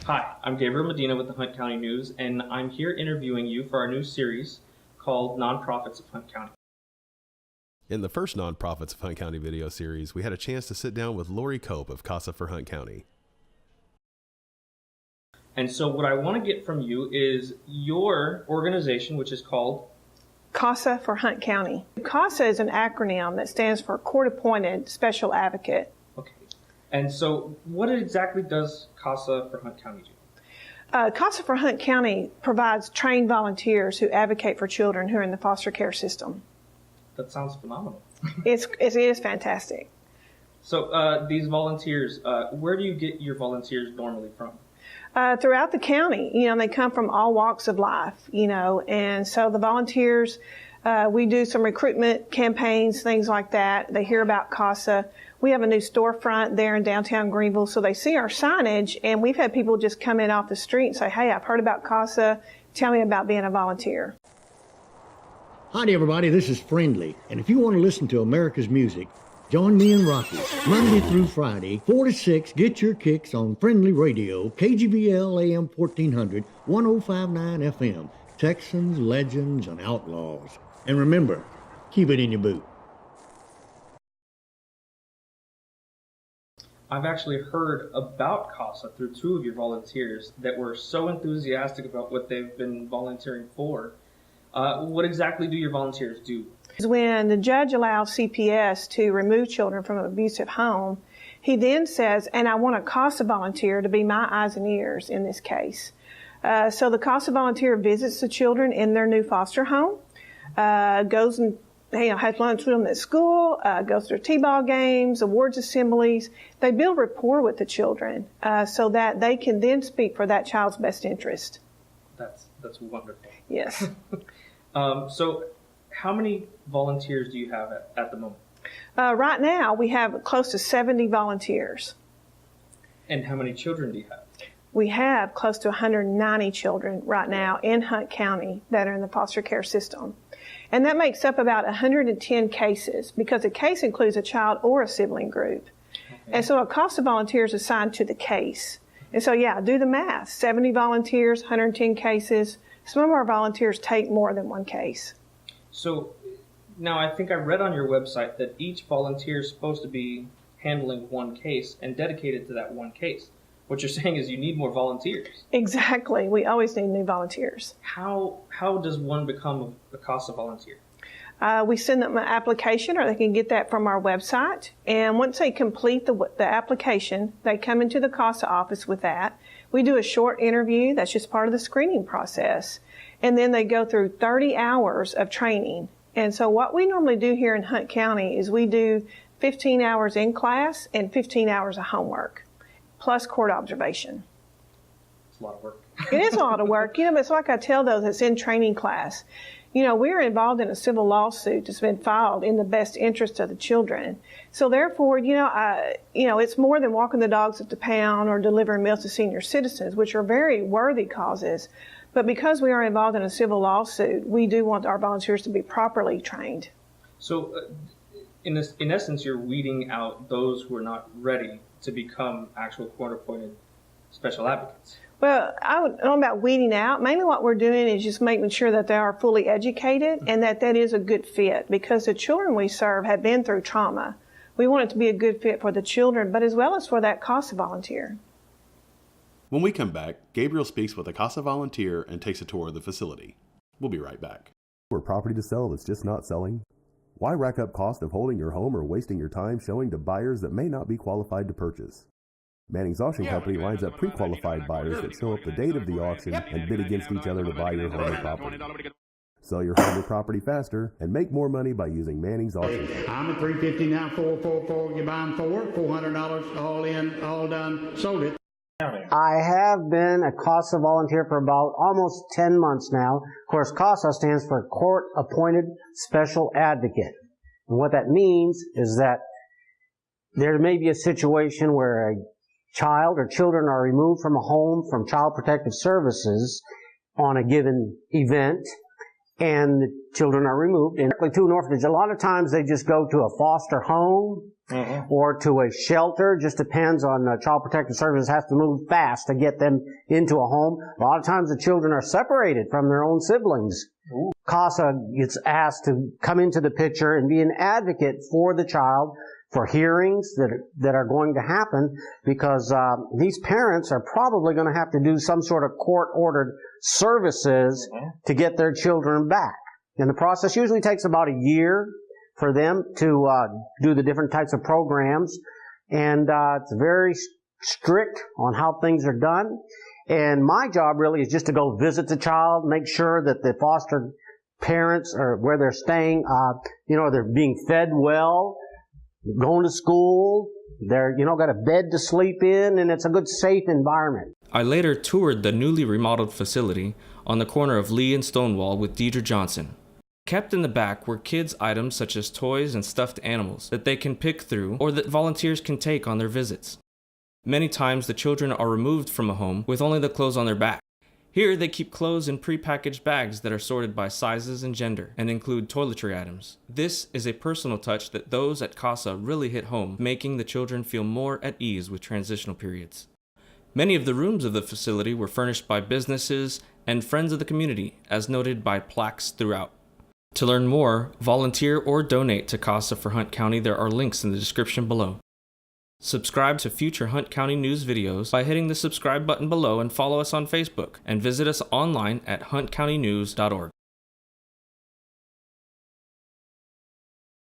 Hi, I'm Gabriel Medina with the Hunt County News, and I'm here interviewing you for our new series called Nonprofits of Hunt County. In the first Nonprofits of Hunt County video series, we had a chance to sit down with Lori Cope of Casa for Hunt County. And so what I want to get from you is your organization, which is called Casa for Hunt County. Casa is an acronym that stands for Court Appointed Special Advocate. Okay. And so what exactly does Casa for Hunt County do? Casa for Hunt County provides trained volunteers who advocate for children who are in the foster care system. That sounds phenomenal. It is fantastic. So these volunteers, where do you get your volunteers normally from? Throughout the county, they come from all walks of life, and so the volunteers, we do some recruitment campaigns, things like that. They hear about Casa. We have a new storefront there in downtown Greenville, so they see our signage, and we've had people just come in off the street and say, hey, I've heard about Casa. Tell me about being a volunteer. Hi, everybody. This is Friendly, and if you want to listen to America's music, join me and Rocky, Monday through Friday, 4 to 6. Get your kicks on Friendly Radio, KGBL AM 1400, 1059 FM. Texans, legends, and outlaws. And remember, keep it in your boot. I've actually heard about Casa through two of your volunteers that were so enthusiastic about what they've been volunteering for. What exactly do your volunteers do? When the judge allows CPS to remove children from an abusive home, he then says, and I want a Casa volunteer to be my eyes and ears in this case. So the Casa volunteer visits the children in their new foster home, goes and has lunch with them at school, goes to their T-ball games, awards assemblies. They build rapport with the children so that they can then speak for that child's best interest. That's wonderful. Yes. So how many volunteers do you have at the moment? Right now, we have close to 70 volunteers. And how many children do you have? We have close to 190 children right now in Hunt County that are in the foster care system. And that makes up about 110 cases because a case includes a child or a sibling group. Okay. And so a Casa volunteer is assigned to the case. And so, do the math. 70 volunteers, 110 cases. Some of our volunteers take more than one case. So now I think I read on your website that each volunteer is supposed to be handling one case and dedicated to that one case. What you're saying is you need more volunteers. Exactly. We always need new volunteers. How does one become a Casa volunteer? We send them an application, or they can get that from our website. And once they complete the application, they come into the Casa office with that. We do a short interview. That's just part of the screening process. And then they go through 30 hours of training. And so what we normally do here in Hunt County is we do 15 hours in class and 15 hours of homework, plus court observation. It's a lot of work. It is a lot of work. But it's like I tell those that's in training class. We're involved in a civil lawsuit that's been filed in the best interest of the children. So therefore, it's more than walking the dogs at the pound or delivering meals to senior citizens, which are very worthy causes. But because we are involved in a civil lawsuit, we do want our volunteers to be properly trained. So in essence, you're weeding out those who are not ready to become actual court-appointed special advocates. Well, I don't know about weeding out. Mainly what we're doing is just making sure that they are fully educated and that is a good fit, because the children we serve have been through trauma. We want it to be a good fit for the children, but as well as for that Casa volunteer. When we come back, Gabriel speaks with a Casa volunteer and takes a tour of the facility. We'll be right back. For property to sell that's just not selling? Why rack up cost of holding your home or wasting your time showing to buyers that may not be qualified to purchase? Manning's Auction Company lines up pre-qualified buyers that show up the date of the auction and bid against each other to buy your home or property. Sell your home or property faster and make more money by using Manning's Auction Company. I'm at $350 now, 444. You buy them for $400, all in, all done, sold it. I have been a Casa volunteer for about almost 10 months now. Of course, Casa stands for Court Appointed Special Advocate. And what that means is that there may be a situation where a child or children are removed from a home from Child Protective Services on a given event, and the children are removed. And to an orphanage, a lot of times they just go to a foster home or to a shelter. Just depends on Child Protective Services has to move fast to get them into a home. A lot of times the children are separated from their own siblings. CASA gets asked to come into the picture and be an advocate for the child, for hearings that are going to happen, because these parents are probably going to have to do some sort of court-ordered services to get their children back. And the process usually takes about a year for them to do the different types of programs. And it's very strict on how things are done. And my job really is just to go visit the child, make sure that the foster parents or where they're staying, they're being fed well, going to school, they're, got a bed to sleep in, and it's a good, safe environment. I later toured the newly remodeled facility on the corner of Lee and Stonewall with Deidre Johnson. Kept in the back were kids' items such as toys and stuffed animals that they can pick through or that volunteers can take on their visits. Many times the children are removed from a home with only the clothes on their back. Here they keep clothes in prepackaged bags that are sorted by sizes and gender and include toiletry items. This is a personal touch that those at CASA really hit home, making the children feel more at ease with transitional periods. Many of the rooms of the facility were furnished by businesses and friends of the community, as noted by plaques throughout. To learn more, volunteer or donate to CASA for Hunt County. There are links in the description below. Subscribe to future Hunt County news videos by hitting the subscribe button below and follow us on Facebook, and visit us online at huntcountynews.org.